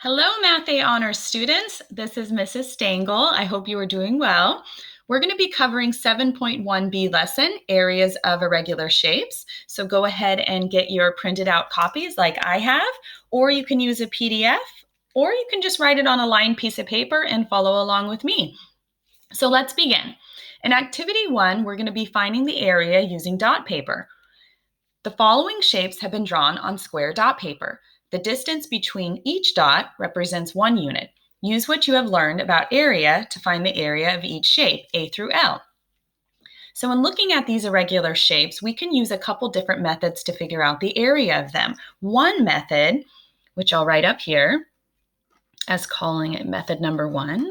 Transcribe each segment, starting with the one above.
Hello, Math A Honors students. This is Mrs. Stengel. I hope you are doing well. We're going to be covering 7.1b lesson, areas of irregular shapes. So go ahead and get your printed out copies like I have, or you can use a PDF, or you can just write it on a lined piece of paper and follow along with me. So let's begin. In activity 1, we're going to be finding the area using dot paper. The following shapes have been drawn on square dot paper. The distance between each dot represents 1 unit. Use what you have learned about area to find the area of each shape, A through L. So when looking at these irregular shapes, we can use a couple different methods to figure out the area of them. One method, which I'll write up here as calling it method number 1,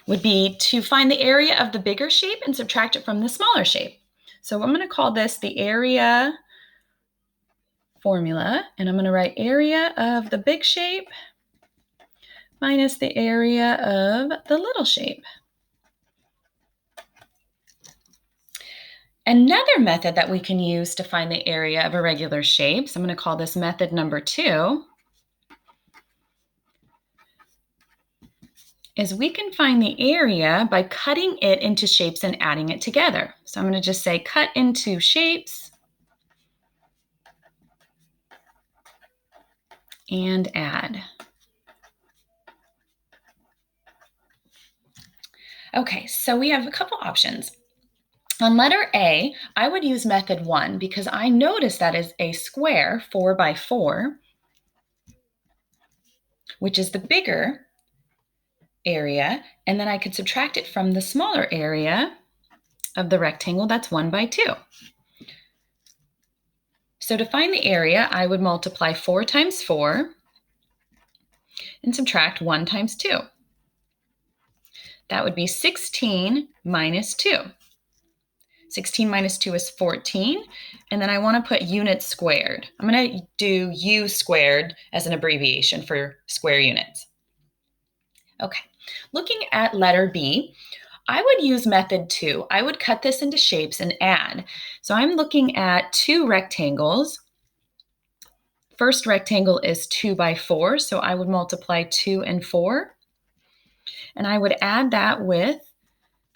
would be to find the area of the bigger shape and subtract it from the smaller shape. So I'm going to call this the area formula, and I'm going to write area of the big shape minus the area of the little shape. Another method that we can use to find the area of irregular shapes, I'm going to call this method number 2, is we can find the area by cutting it into shapes and adding it together. So I'm going to just say cut into shapes and add. Okay, so we have a couple options. On letter A, I would use method 1 because I notice that is a square 4 by 4, which is the bigger area, and then I could subtract it from the smaller area of the rectangle that's 1 by 2. So to find the area, I would multiply 4 times 4 and subtract 1 times 2. That would be 16 minus 2. 16 minus 2 is 14, and then I want to put units squared. I'm going to do U squared as an abbreviation for square units. Okay, looking at letter B, I would use method 2. I would cut this into shapes and add. So I'm looking at 2 rectangles. First rectangle is 2 by 4, so I would multiply 2 and 4. And I would add that with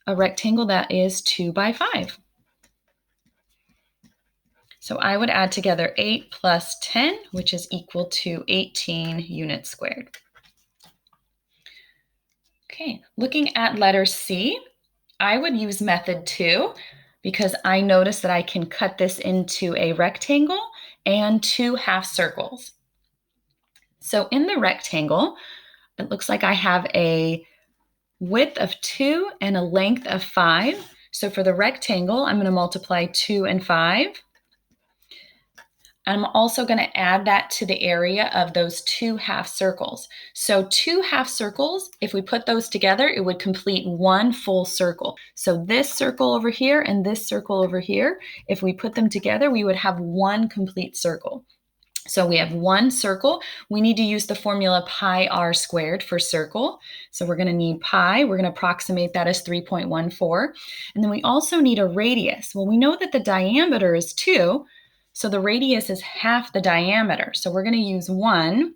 a rectangle that is 2 by 5. So I would add together 8 plus 10, which is equal to 18 units squared. Okay, looking at letter C, I would use method 2 because I notice that I can cut this into a rectangle and 2 half circles. So in the rectangle, it looks like I have a width of 2 and a length of 5. So for the rectangle, I'm going to multiply 2 and 5. I'm also going to add that to the area of those 2 half circles. So 2 half circles, if we put those together, it would complete 1 full circle. So this circle over here and this circle over here, if we put them together, we would have 1 complete circle. So we have 1 circle. We need to use the formula pi r squared for circle. So we're going to need pi. We're going to approximate that as 3.14. And then we also need a radius. Well, we know that the diameter is 2. So the radius is half the diameter. So we're going to use 1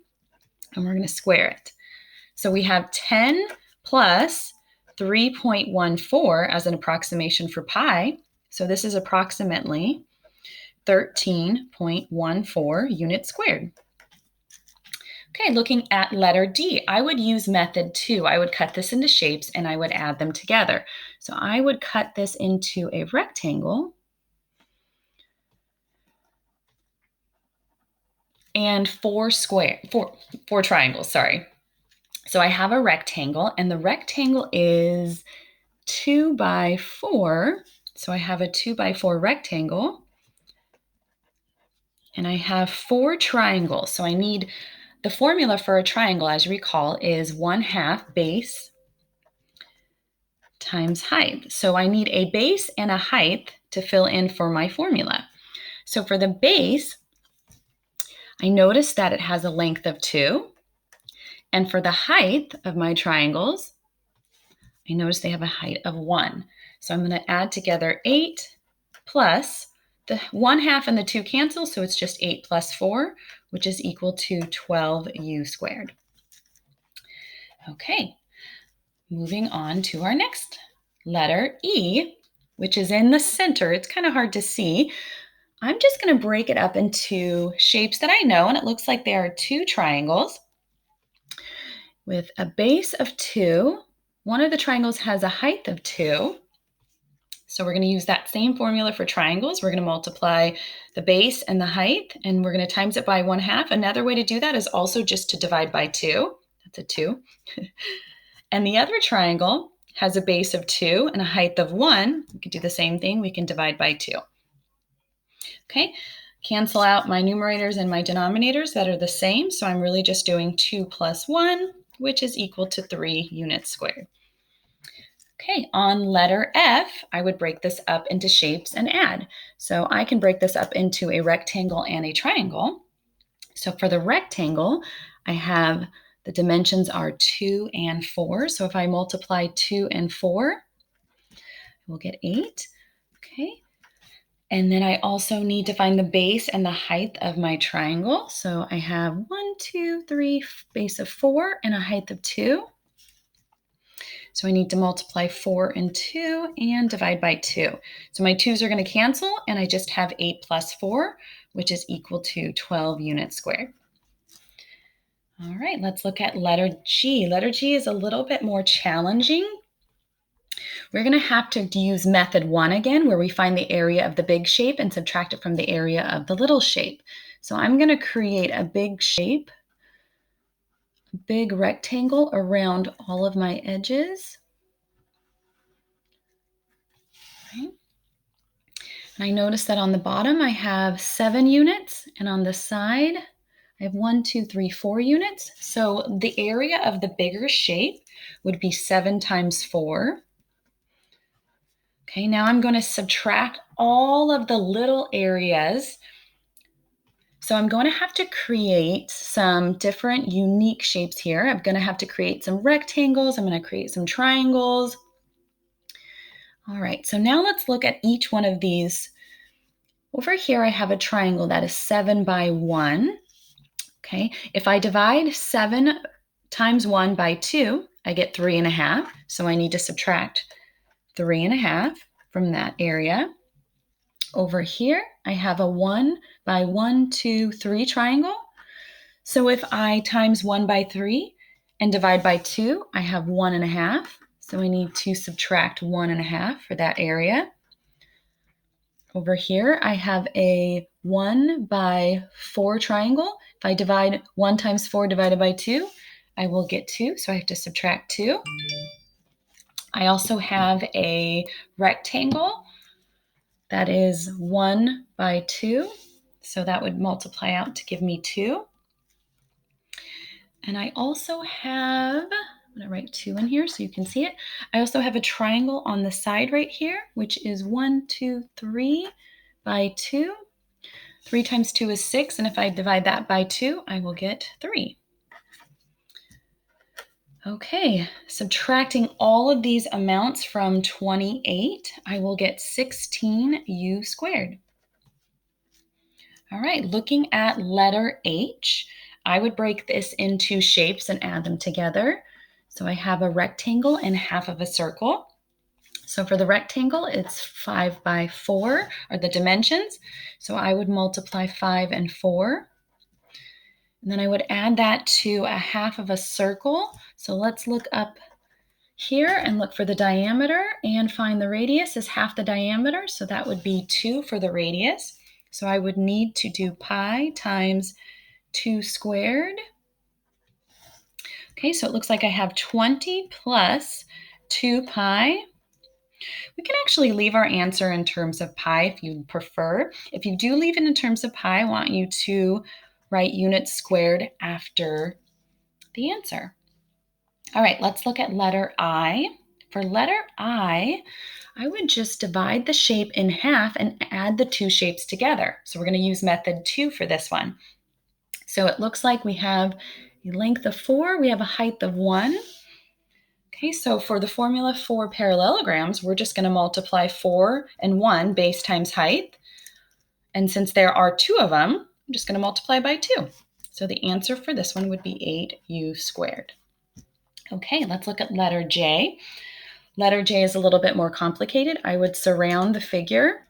and we're going to square it. So we have 10 plus 3.14 as an approximation for pi. So this is approximately 13.14 units squared. Okay, looking at letter D, I would use method 2. I would cut this into shapes and I would add them together. So I would cut this into a rectangle and 4 triangles, sorry. So I have a rectangle and the rectangle is 2 by 4. So I have a 2 by 4 rectangle and I have 4 triangles. So I need the formula for a triangle, as you recall, is 1/2 base times height. So I need a base and a height to fill in for my formula. So for the base, I notice that it has a length of 2. And for the height of my triangles, I notice they have a height of 1. So I'm going to add together 8 plus The 1/2 and the 2 cancel, so it's just 8 plus 4, which is equal to 12u squared. Okay, moving on to our next letter, E, which is in the center. It's kind of hard to see. I'm just going to break it up into shapes that I know, and it looks like there are 2 triangles with a base of 2. One of the triangles has a height of 2. So we're going to use that same formula for triangles. We're going to multiply the base and the height, and we're going to times it by 1/2. Another way to do that is also just to divide by 2. That's a 2. And the other triangle has a base of 2 and a height of 1. We could do the same thing. We can divide by 2. Okay, cancel out my numerators and my denominators that are the same. So I'm really just doing 2 plus 1, which is equal to 3 units squared. Okay, on letter F, I would break this up into shapes and add. So I can break this up into a rectangle and a triangle. So for the rectangle, I have the dimensions are 2 and 4. So if I multiply 2 and 4, we'll get 8. Okay. And then I also need to find the base and the height of my triangle. So I have 1, 2, 3, base of 4 and a height of 2. So I need to multiply 4 and 2 and divide by 2. So my 2's are going to cancel, and I just have 8 plus 4, which is equal to 12 units squared. All right, let's look at letter G. Letter G is a little bit more challenging. We're going to have to use method 1 again, where we find the area of the big shape and subtract it from the area of the little shape. So I'm going to create a big shape, a big rectangle around all of my edges. Okay. And I notice that on the bottom I have 7 units, and on the side I have 1, 2, 3, 4 units. So the area of the bigger shape would be 7 times 4. Okay, now I'm going to subtract all of the little areas. So I'm going to have to create some different unique shapes here. I'm going to have to create some rectangles. I'm going to create some triangles. All right, so now let's look at each one of these. Over here, I have a triangle that is 7 by 1. Okay, if I divide 7 times 1 by 2, I get 3.5. So I need to subtract 3.5 from that area. Over here, I have a 1 by 1, 2, 3 triangle. So if I times 1 by 3 and divide by 2, I have 1.5. So I need to subtract 1.5 for that area. Over here, I have a 1 by 4 triangle. If I divide 1 times 4 divided by 2, I will get 2, so I have to subtract 2. I also have a rectangle that is 1 by 2, so that would multiply out to give me 2. And I also have, I'm going to write 2 in here so you can see it. I also have a triangle on the side right here, which is 1, 2, 3 by 2. 3 times 2 is 6, and if I divide that by 2, I will get 3. Okay, subtracting all of these amounts from 28, I will get 16u squared. All right, looking at letter H, I would break this into shapes and add them together. So I have a rectangle and half of a circle. So for the rectangle, it's 5 by 4 are the dimensions. So I would multiply 5 and 4. And then I would add that to a half of a circle. So let's look up here and look for the diameter and find the radius is half the diameter. So that would be 2 for the radius. So I would need to do pi times 2 squared. Okay, so it looks like I have 20 plus 2 pi. We can actually leave our answer in terms of pi if you prefer. If you do leave it in terms of pi, I want you to write units squared after the answer. All right, let's look at letter I. For letter I would just divide the shape in half and add the 2 shapes together. So we're going to use method 2 for this one. So it looks like we have a length of 4, we have a height of 1. Okay, so for the formula for parallelograms, we're just going to multiply 4 and 1, base times height. And since there are 2 of them, I'm just going to multiply by 2. So the answer for this one would be 8u squared. Okay, let's look at letter J. Letter J is a little bit more complicated. I would surround the figure,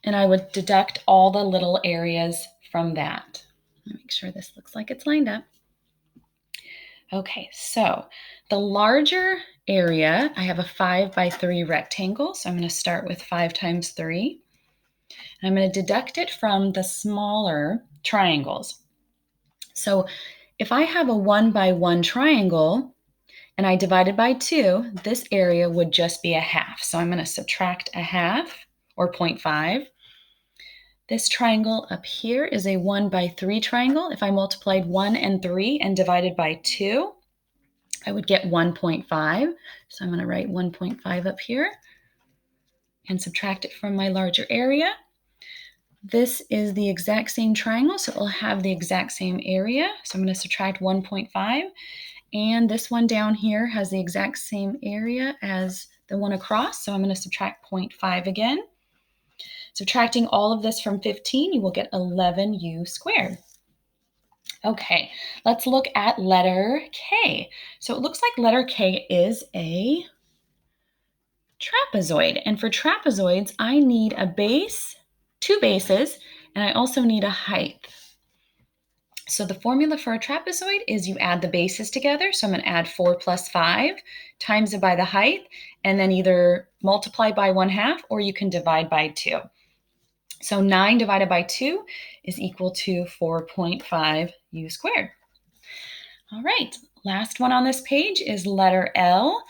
and I would deduct all the little areas from that. Make sure this looks like it's lined up. Okay, so the larger area, I have a 5 by 3 rectangle, so I'm going to start with 5 times 3. And I'm going to deduct it from the smaller triangles. So if I have a 1 by 1 triangle and I divide it by 2, this area would just be a half. So I'm going to subtract a half, or 0.5. This triangle up here is a 1 by 3 triangle. If I multiplied 1 and 3 and divided by 2, I would get 1.5. So I'm going to write 1.5 up here and subtract it from my larger area. This is the exact same triangle, so it will have the exact same area. So I'm going to subtract 1.5. And this one down here has the exact same area as the one across, so I'm going to subtract 0.5 again. Subtracting all of this from 15, you will get 11u squared. Okay, let's look at letter K. So it looks like letter K is a trapezoid. And for trapezoids, I need a base, 2 bases, and I also need a height. So the formula for a trapezoid is you add the bases together. So I'm going to add 4 plus 5, times it by the height, and then either multiply by 1/2 or you can divide by 2. So 9 divided by 2 is equal to 4.5u squared. All right, last one on this page is letter L.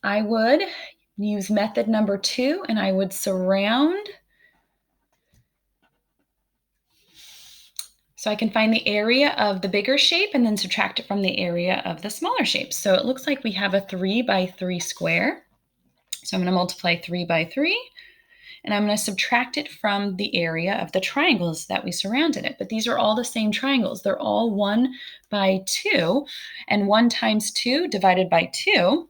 I would use method number 2 and I would surround. So I can find the area of the bigger shape and then subtract it from the area of the smaller shape. So it looks like we have a 3 by 3 square. So I'm going to multiply 3 by 3. And I'm going to subtract it from the area of the triangles that we surrounded it. But these are all the same triangles. They're all 1 by 2. And 1 times 2 divided by 2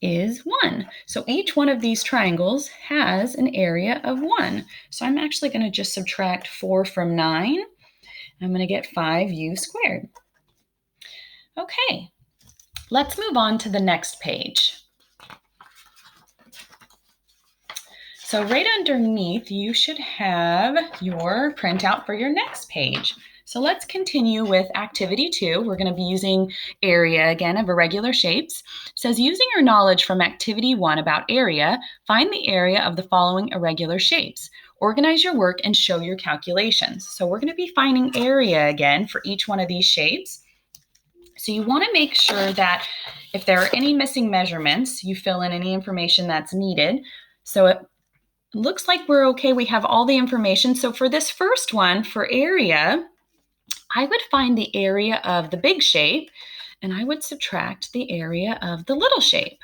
is 1. So each one of these triangles has an area of 1. So I'm actually going to just subtract 4 from 9. I'm going to get 5u squared. Okay, let's move on to the next page. So right underneath, you should have your printout for your next page. So let's continue with activity 2. We're going to be using area again of irregular shapes. It says, using your knowledge from activity 1 about area, find the area of the following irregular shapes. Organize your work and show your calculations. So we're going to be finding area again for each one of these shapes. So you want to make sure that if there are any missing measurements, you fill in any information that's needed. So it looks like we're okay. We have all the information. So for this first one, for area, I would find the area of the big shape and I would subtract the area of the little shape.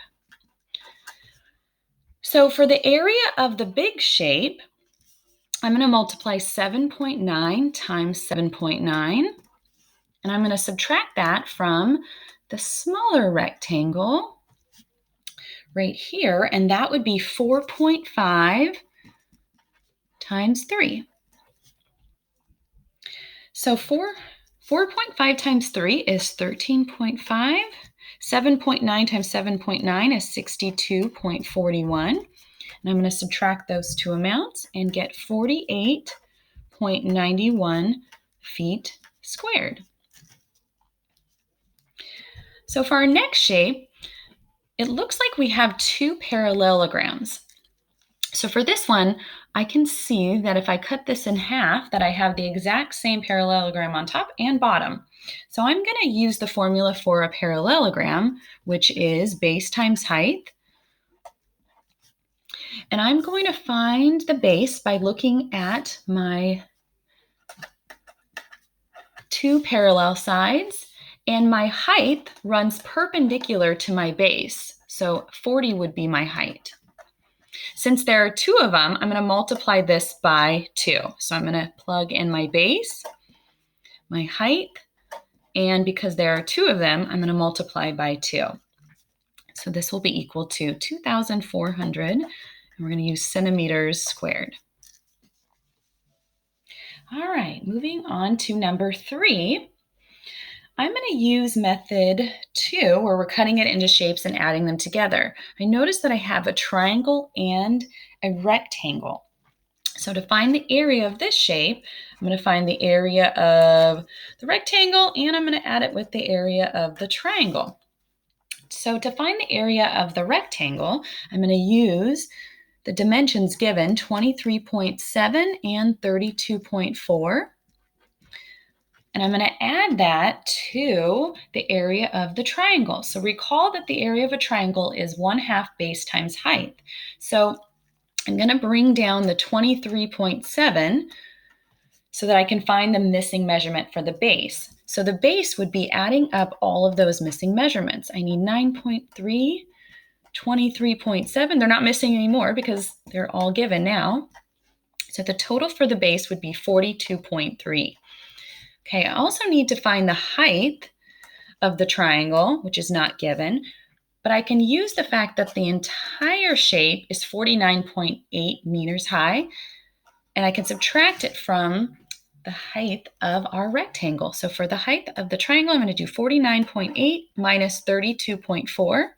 So for the area of the big shape, I'm going to multiply 7.9 times 7.9, and I'm going to subtract that from the smaller rectangle right here, and that would be 4.5 times 3. So 4.5 times 3 is 13.5. 7.9 times 7.9 is 62.41. And I'm going to subtract those two amounts and get 48.91 feet squared. So for our next shape, it looks like we have 2 parallelograms. So for this one, I can see that if I cut this in half, that I have the exact same parallelogram on top and bottom. So I'm going to use the formula for a parallelogram, which is base times height. And I'm going to find the base by looking at my 2 parallel sides, and my height runs perpendicular to my base. So 40 would be my height. Since there are 2 of them, I'm going to multiply this by 2. So I'm going to plug in my base, my height, and because there are 2 of them, I'm going to multiply by 2. So this will be equal to 2,440 We're going to use centimeters squared. All right, moving on to number 3. I'm going to use method 2, where we're cutting it into shapes and adding them together. I notice that I have a triangle and a rectangle. So to find the area of this shape, I'm going to find the area of the rectangle, and I'm going to add it with the area of the triangle. So to find the area of the rectangle, I'm going to use the dimensions given, 23.7 and 32.4. And I'm going to add that to the area of the triangle. So recall that the area of a triangle is 1/2 base times height. So I'm going to bring down the 23.7 so that I can find the missing measurement for the base. So the base would be adding up all of those missing measurements. I need 9.3, 23.7. They're not missing anymore because they're all given now. So the total for the base would be 42.3. Okay, I also need to find the height of the triangle, which is not given, but I can use the fact that the entire shape is 49.8 meters high, and I can subtract it from the height of our rectangle. So for the height of the triangle, I'm going to do 49.8 minus 32.4,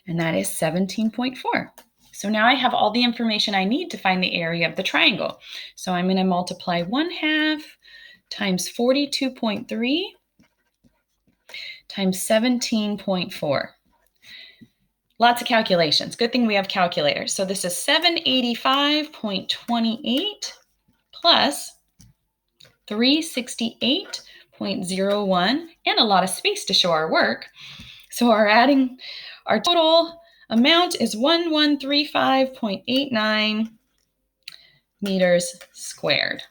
and that is 17.4. So now I have all the information I need to find the area of the triangle. So I'm going to multiply 1/2 times 42.3 times 17.4. Lots of calculations. Good thing we have calculators. So this is 785.28 plus 368.01, and a lot of space to show our work. So our total amount is 1135.89 meters squared.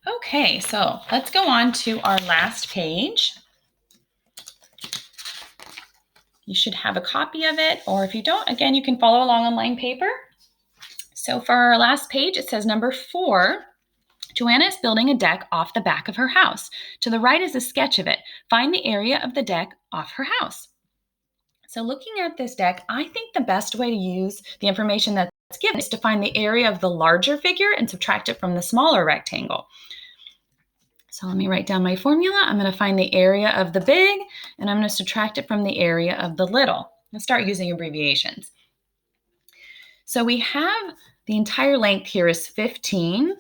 Okay, so let's go on to our last page. You should have a copy of it, or if you don't, again, you can follow along on line paper. So for our last page, it says number 4, Joanna is building a deck off the back of her house. To the right is a sketch of it. Find the area of the deck off her house. So looking at this deck, I think the best way to use the information that's given is to find the area of the larger figure and subtract it from the smaller rectangle. So let me write down my formula. I'm going to find the area of the big, and I'm going to subtract it from the area of the little. Let's start using abbreviations. So we have the entire length here is 15.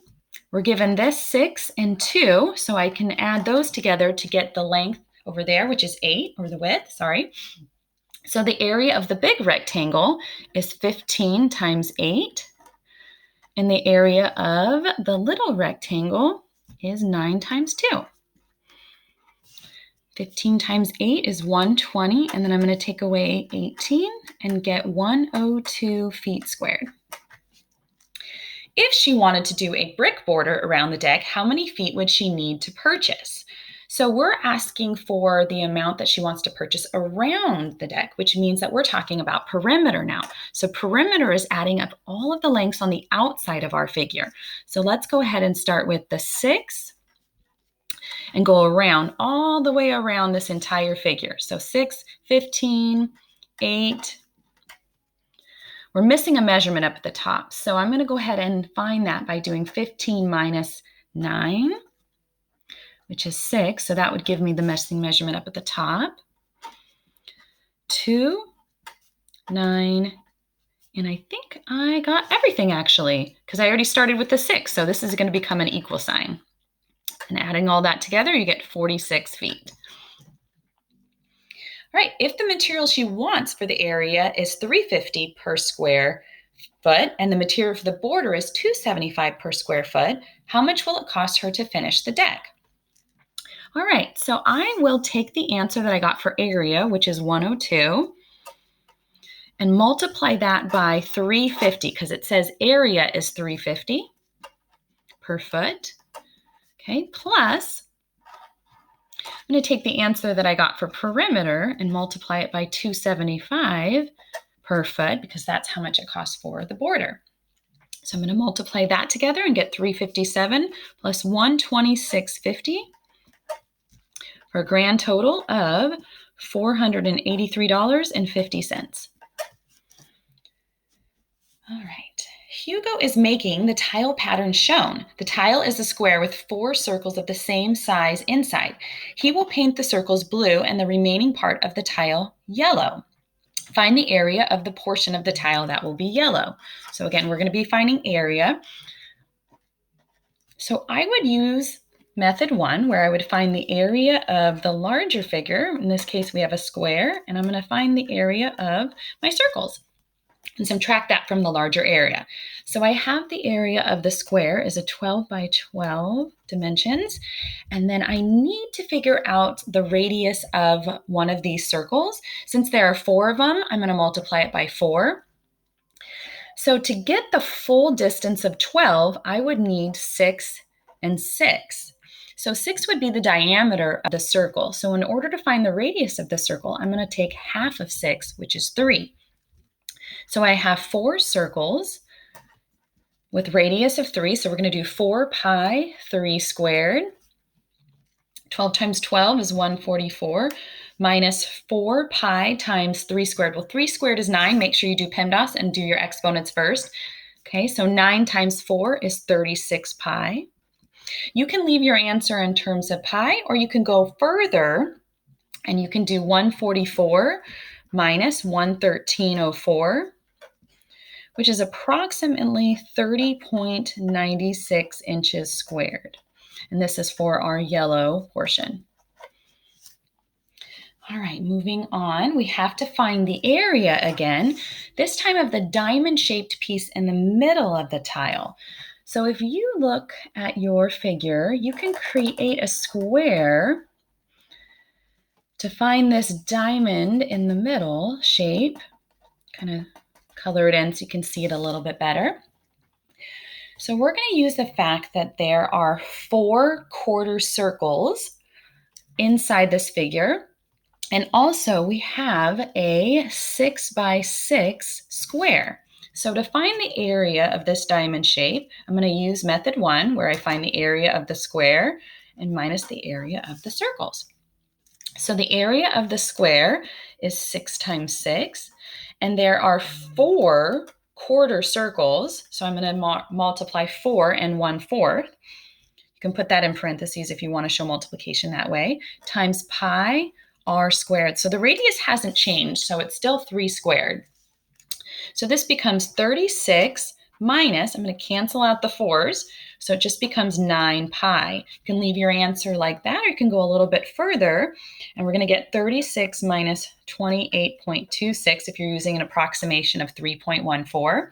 We're given this 6 and 2, so I can add those together to get the length over there, which is 8, or the width, sorry. So the area of the big rectangle is 15 times 8, and the area of the little rectangle is 9 times 2. 15 times 8 is 120, and then I'm going to take away 18 and get 102 feet squared. If she wanted to do a brick border around the deck, how many feet would she need to purchase? So we're asking for the amount that she wants to purchase around the deck, which means that we're talking about perimeter now. So perimeter is adding up all of the lengths on the outside of our figure. So let's go ahead and start with the 6 and go around all the way around this entire figure. So 6, 15, 8. We're missing a measurement up at the top. So I'm going to go ahead and find that by doing 15 minus 9, which is 6. So that would give me the missing measurement up at the top. 2, 9, and I think I got everything actually, because I already started with the 6. So this is going to become an equal sign. And adding all that together, you get 46 feet. All right, if the material she wants for the area is $350 per square foot and the material for the border is $275 per square foot, how much will it cost her to finish the deck? All right, so I will take the answer that I got for area, which is 102, and multiply that by 350, because it says area is 350 per foot. Okay, plus I'm going to take the answer that I got for perimeter and multiply it by 275 per foot, because that's how much it costs for the border. So I'm going to multiply that together and get 357 plus 126.50 for a grand total of $483.50. All right. Hugo is making the tile pattern shown. The tile is a square with 4 circles of the same size inside. He will paint the circles blue and the remaining part of the tile yellow. Find the area of the portion of the tile that will be yellow. So again, we're going to be finding area. So I would use method 1, where I would find the area of the larger figure. In this case, we have a square, and I'm going to find the area of my circles and subtract that from the larger area. So I have the area of the square is a 12 by 12 dimensions, and then I need to figure out the radius of one of these circles. Since there are 4 of them, I'm going to multiply it by 4. So to get the full distance of 12, I would need 6 and 6. So 6 would be the diameter of the circle. So in order to find the radius of the circle, I'm going to take half of 6, which is 3. So I have 4 circles with radius of 3. So we're going to do 4 pi 3 squared. 12 times 12 is 144 minus 4 pi times 3 squared. Well, 3 squared is 9. Make sure you do PEMDAS and do your exponents first. Okay, so 9 times 4 is 36 pi. You can leave your answer in terms of pi, or you can go further and you can do 144 minus 11304, which is approximately 30.96 inches squared. And this is for our yellow portion. All right, moving on, we have to find the area again, this time of the diamond-shaped piece in the middle of the tile. So if you look at your figure, you can create a square to find this diamond in the middle shape. Kind of color it in so you can see it a little bit better. So we're going to use the fact that there are 4 quarter circles inside this figure. And also we have a 6 by 6 square. So to find the area of this diamond shape, I'm going to use method 1, where I find the area of the square and minus the area of the circles. So the area of the square is 6 times 6, and there are 4 quarter circles. So I'm going to multiply 4 and 1/4. You can put that in parentheses if you want to show multiplication that way, times pi r squared. So the radius hasn't changed, so it's still 3 squared. So this becomes 36 minus, I'm going to cancel out the 4s, so it just becomes 9 pi. You can leave your answer like that, or you can go a little bit further, and we're going to get 36 minus 28.26 if you're using an approximation of 3.14.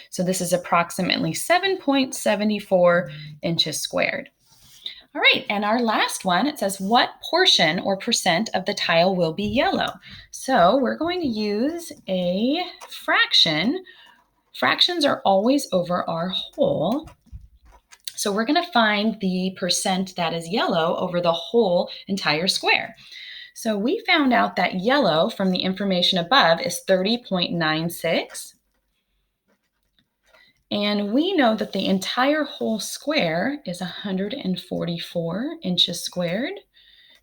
So this is approximately 7.74 inches squared. All right, and our last one, it says what portion or percent of the tile will be yellow? So we're going to use a fraction. Fractions are always over our whole. So we're going to find the percent that is yellow over the whole entire square. So we found out that yellow from the information above is 30.96. And we know that the entire whole square is 144 inches squared.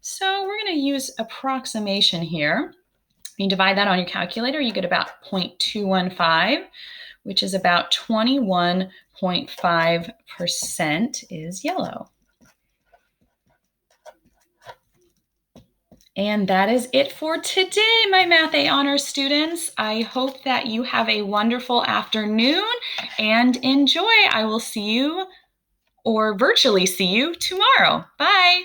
So we're going to use approximation here. You divide that on your calculator, you get about 0.215, which is about 21.5% is yellow. And that is it for today, my Math A Honors students. I hope that you have a wonderful afternoon and enjoy. I will see you, or virtually see you, tomorrow. Bye.